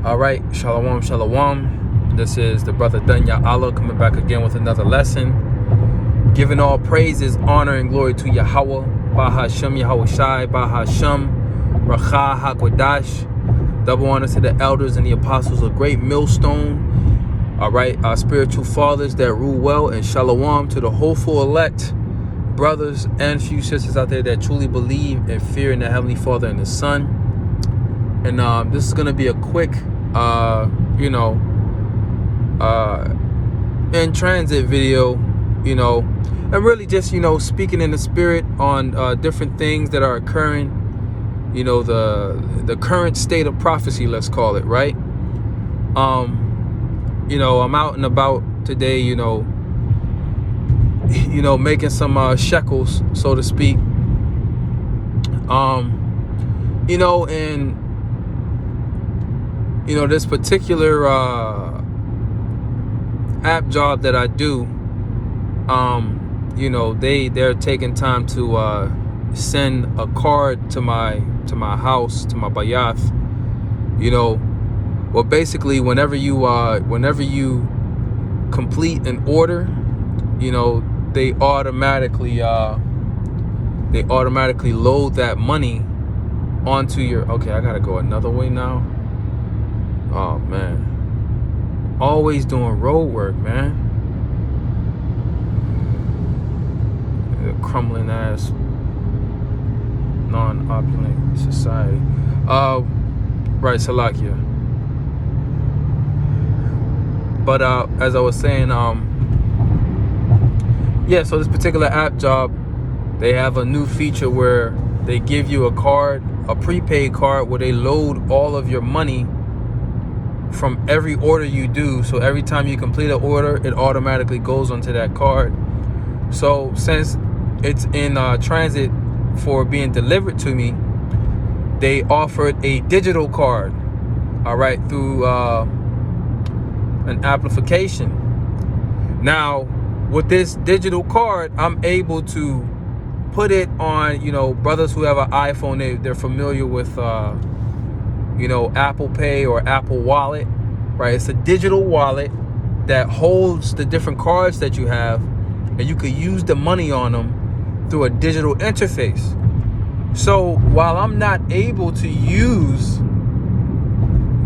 All right, shalom, shalom. This is the brother Dunya Allah coming back again with another lesson. Giving all praises, honor, and glory to Yahweh, Bahashem Yahweh Shai, Bahashem, Racha HaKodash. Double honor to the elders and the apostles of Great Millstone. All right, our spiritual fathers that rule well, and shalom to the hopeful elect brothers and few sisters out there that truly believe and fear in the Heavenly Father and the Son. And this is going to be a quick, in transit video, and really just, speaking in the spirit on different things that are occurring, the current state of prophecy, let's call it, right? I'm out and about today, making some shekels, so to speak. And this particular app job that I do, they're taking time to send a card to my house, to my bayath. Well, basically, whenever you complete an order, they automatically load that money onto your. Okay, I gotta go another way now. Oh man, always doing road work, man. The crumbling ass non-opulent society. Right, Salakia. But as I was saying, so this particular app job, they have a new feature where they give you a card, a prepaid card, where they load all of your money from every order you do. So every time you complete an order, it automatically goes onto that card. So since it's in transit for being delivered to me, they offered a digital card, all right, through an application. Now, with this digital card, I'm able to put it on, brothers who have an iPhone, they're familiar with, Apple Pay or Apple Wallet, right? It's a digital wallet that holds the different cards that you have, and you could use the money on them through a digital interface. So while I'm not able to use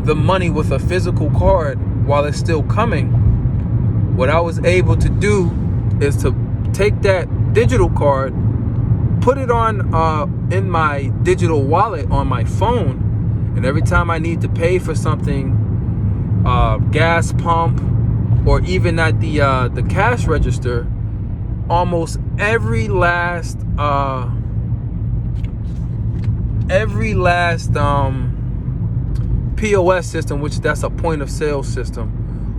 the money with a physical card while it's still coming, what I was able to do is to take that digital card, put it on in my digital wallet on my phone, and every time I need to pay for something, gas pump, or even at the cash register, almost every last POS system, which that's a point of sale system,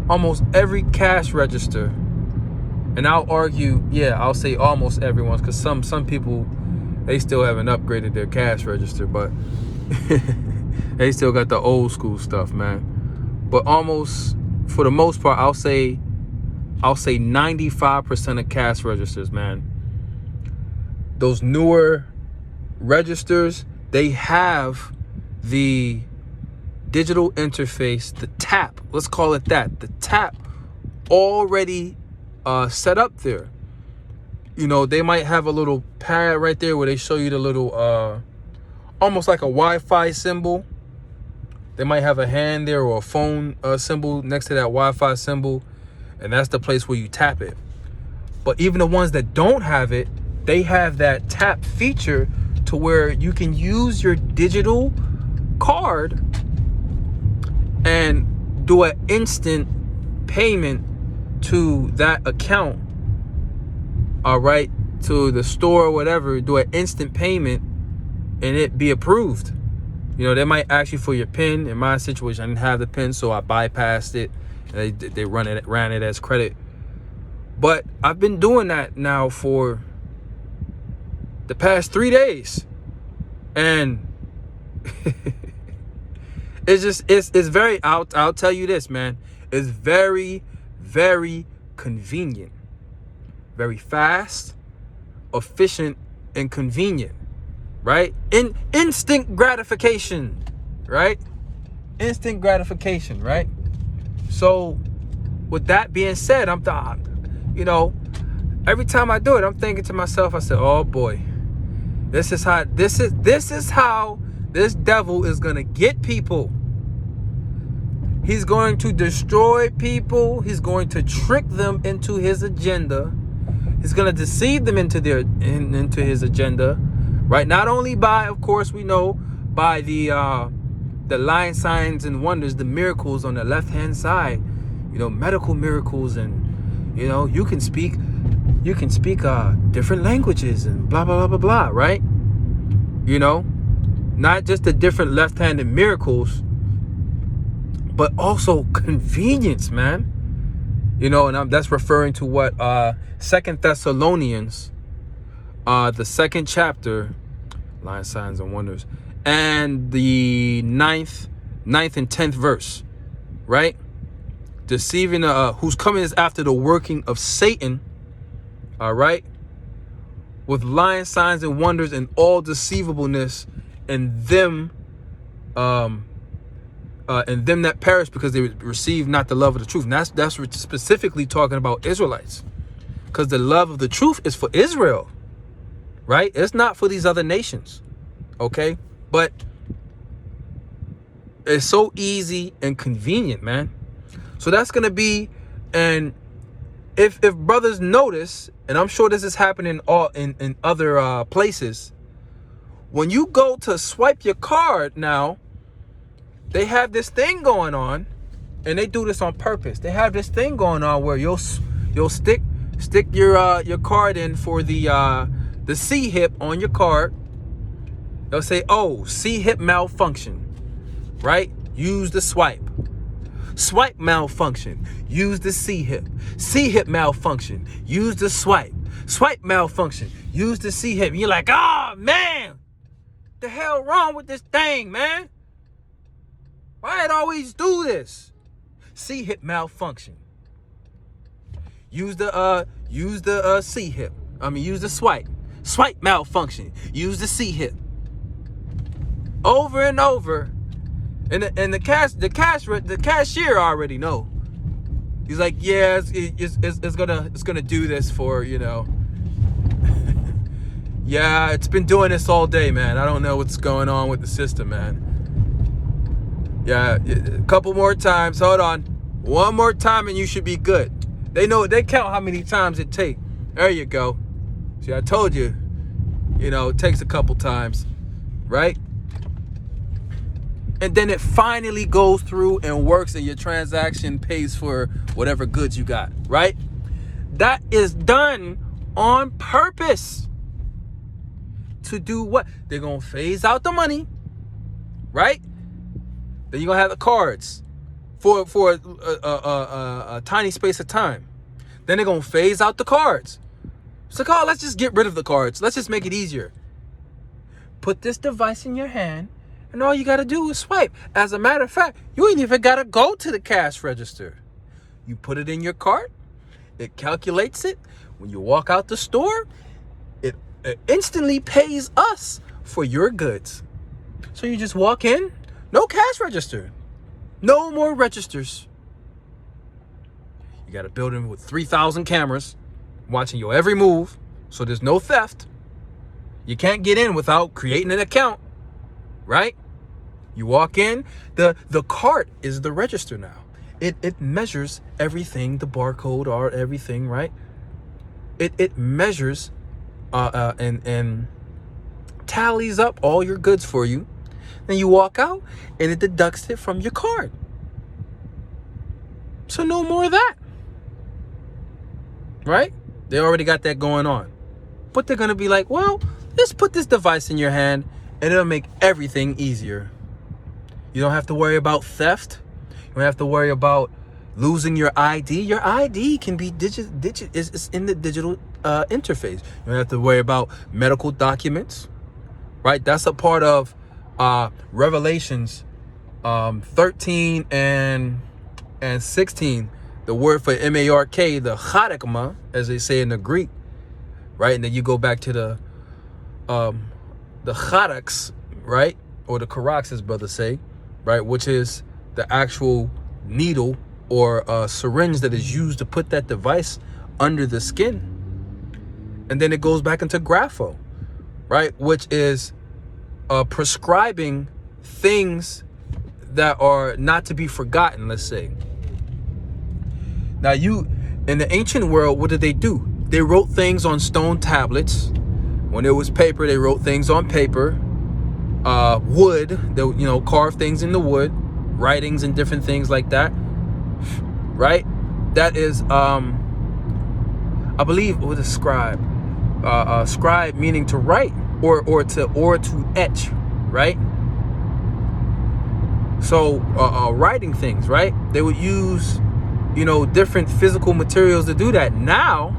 almost every cash register, and I'll say almost everyone's, because some people, they still haven't upgraded their cash register, but they still got the old school stuff, man. But almost, for the most part, I'll say 95% of cash registers, man, those newer registers, they have the digital interface, the tap, let's call it that, the tap already set up there. They might have a little pad right there where they show you the little almost like a Wi-Fi symbol. They might have a hand there or a phone symbol next to that Wi-Fi symbol, and that's the place where you tap it. But even the ones that don't have it, they have that tap feature to where you can use your digital card and do an instant payment to that account, all right, to the store or whatever, do an instant payment and it be approved. They might ask you for your PIN. In my situation, I didn't have the PIN, so I bypassed it. They ran it as credit. But I've been doing that now for the past 3 days, and it's very. I'll tell you this, man. It's very, very convenient, very fast, efficient, and convenient. Right? Instant gratification, right? instant gratification, right? So with that being said, every time I do it, I'm thinking to myself, I said, oh boy, this is how this devil is gonna get people. He's going to destroy people. He's going to trick them into his agenda. He's going to deceive them into his agenda, right? Not only by, of course, we know by the lying signs and wonders, the miracles on the left-hand side, medical miracles, and you can speak different languages and blah blah blah blah blah, right? Not just the different left-handed miracles, but also convenience, man. And that's referring to what 2 Thessalonians, the 2nd chapter, lying signs and wonders, and the 9th and 10th verse, right? Deceiving whose coming is after the working of Satan, all right, with lying signs and wonders and all deceivableness, and them that perish because they receive not the love of the truth. And that's specifically talking about Israelites, because the love of the truth is for Israel, right? It's not for these other nations, okay? But it's so easy and convenient, man. So that's gonna be, and if brothers notice, and I'm sure this is happening in other places, when you go to swipe your card now, they have this thing going on, and they do this on purpose. They have this thing going on where you'll stick your card in for the C-hip on your card. They'll say, oh, C-hip malfunction, right? Use the swipe. Swipe malfunction. Use the C-hip. C-hip malfunction. Use the swipe. Swipe malfunction. Use the C-hip. You're like, oh, man, the hell wrong with this thing, man? Why it always do this? C-hip malfunction. Use the C-hip. Use the swipe. Swipe malfunction. Use the C-hip. Over and over. And the cashier already know. He's like, yeah, it's gonna do this for, yeah, it's been doing this all day, man. I don't know what's going on with the system, man. Yeah, a couple more times. Hold on. One more time and you should be good. They count how many times it takes. There you go. See, I told you, it takes a couple times, right? And then it finally goes through and works, and your transaction pays for whatever goods you got, right? That is done on purpose. To do what? They're going to phase out the money, right? Then you're going to have the cards for a tiny space of time. Then they're going to phase out the cards. It's like, oh, let's just get rid of the cards. Let's just make it easier. Put this device in your hand, and all you got to do is swipe. As a matter of fact, you ain't even got to go to the cash register. You put it in your cart. It calculates it. When you walk out the store, it instantly pays us for your goods. So you just walk in. No cash register. No more registers. You got a building with 3,000 cameras watching your every move, so there's no theft. You can't get in without creating an account, right? You walk in, the cart is the register now. It measures everything, the barcode or everything, right? It measures and tallies up all your goods for you. Then you walk out and it deducts it from your card. So no more of that. Right? They already got that going on. But they're going to be like, well, let's put this device in your hand and it'll make everything easier. You don't have to worry about theft. You don't have to worry about losing your ID. Your ID can be is in the digital interface. You don't have to worry about medical documents. Right? That's a part of Revelations 13 and 16, the word for mark, the charakma, as they say in the Greek, right? And then you go back to the charaks, right? Or the karaks, as brothers say, right? Which is the actual needle or syringe that is used to put that device under the skin. And then it goes back into grapho, right? Which is prescribing things that are not to be forgotten, let's say. Now in the ancient world, what did they do? They wrote things on stone tablets. When it was paper, they wrote things on paper. Wood, they carve things in the wood, writings and different things like that, right? That is, I believe, what is scribe? Scribe meaning to write or to etch, right? So writing things, right? They would use, different physical materials to do that. Now,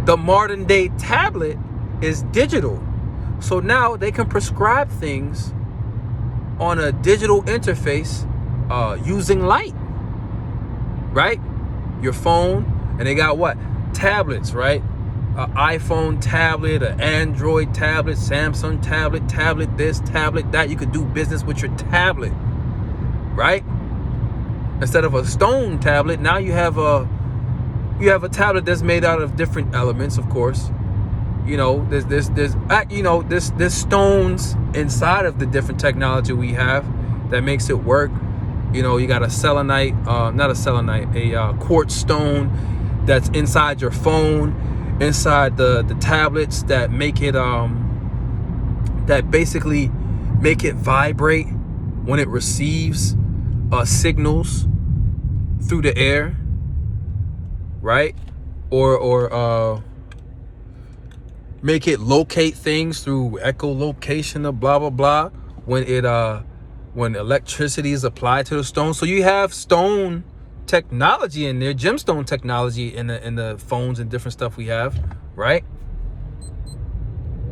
the modern day tablet is digital. So now they can prescribe things on a digital interface using light, right? Your phone, and they got what? Tablets, right? An iPhone tablet, an Android tablet, Samsung tablet this, tablet that. You could do business with your tablet, right? Instead of a stone tablet, now you have a tablet that's made out of different elements, of course. There's stones inside of the different technology we have that makes it work. You got a selenite, a quartz stone that's inside your phone, inside the tablets that make it that basically make it vibrate when it receives signals through the air, right? Or make it locate things through echolocation or blah blah blah when electricity is applied to the stone. So you have stone technology in there, gemstone technology in the phones and different stuff we have, right?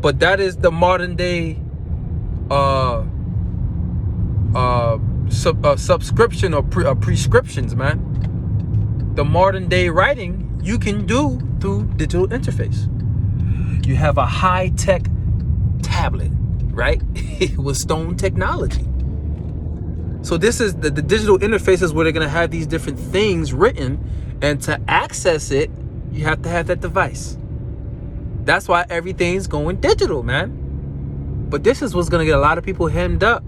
But that is the modern day subscription or prescriptions, man. The modern day writing you can do through digital interface. You have a high-tech tablet, right? With stone technology. So this is the digital interfaces where they're going to have these different things written, and to access it, you have to have that device. That's why everything's going digital, man. But this is what's going to get a lot of people hemmed up.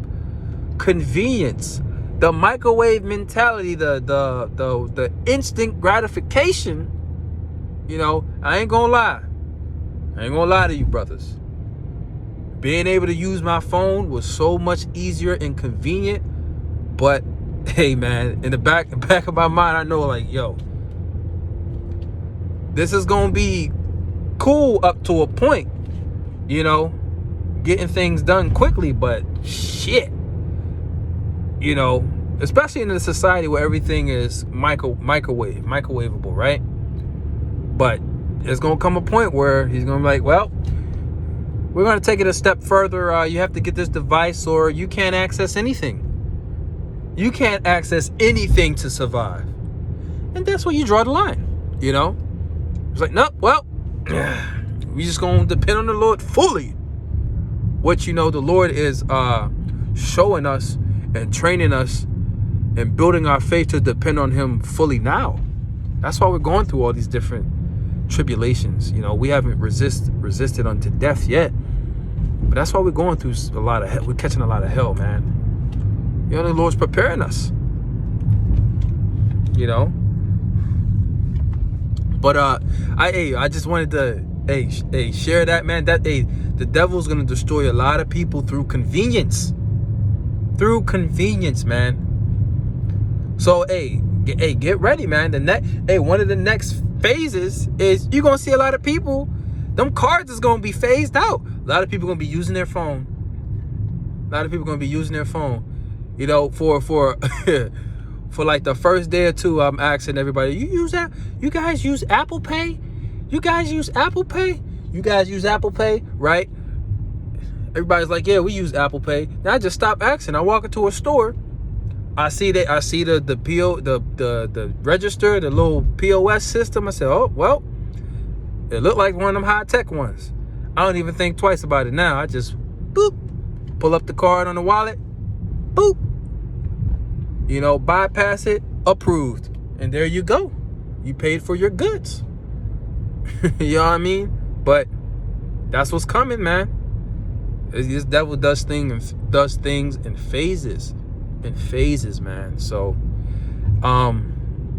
Convenience, the microwave mentality, the instant gratification. I ain't gonna lie to you, brothers. Being able to use my phone was so much easier and convenient. But hey, man, in the back of my mind, I know, like, yo, this is gonna be cool up to a point, getting things done quickly. But shit, especially in a society where everything is microwavable, right? But there's gonna come a point where he's gonna be like, well, we're gonna take it a step further. You have to get this device, or you can't access anything. You can't access anything to survive. And that's where you draw the line, It's like, nope, well, we just gonna depend on the Lord fully. Which, the Lord is showing us and training us and building our faith to depend on him fully now. That's why we're going through all these different tribulations. We haven't resisted unto death yet. But that's why we're going through a lot of hell. We're catching a lot of hell, man. The Lord's preparing us. But I just wanted to share that, man. That the devil's gonna destroy a lot of people through convenience. Through convenience, man. So get ready, man. One of the next phases is you're gonna see a lot of people. Them cards is gonna be phased out. A lot of people gonna be using their phone. For for like the first day or two, I'm asking everybody, you guys use Apple Pay? You guys use Apple Pay? Right? Everybody's like, yeah, we use Apple Pay. Now I just stop asking. I walk into a store, I see the register, the little POS system. I said, oh, well, it looked like one of them high-tech ones. I don't even think twice about it now. I just boop, pull up the card on the wallet, boop. You know, bypass it, approved. And there you go. You paid for your goods. You know what I mean? But that's what's coming, man. This devil does things in phases. In phases, man. So,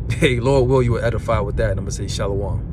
hey, Lord will, you will edify with that. And I'm going to say shalom.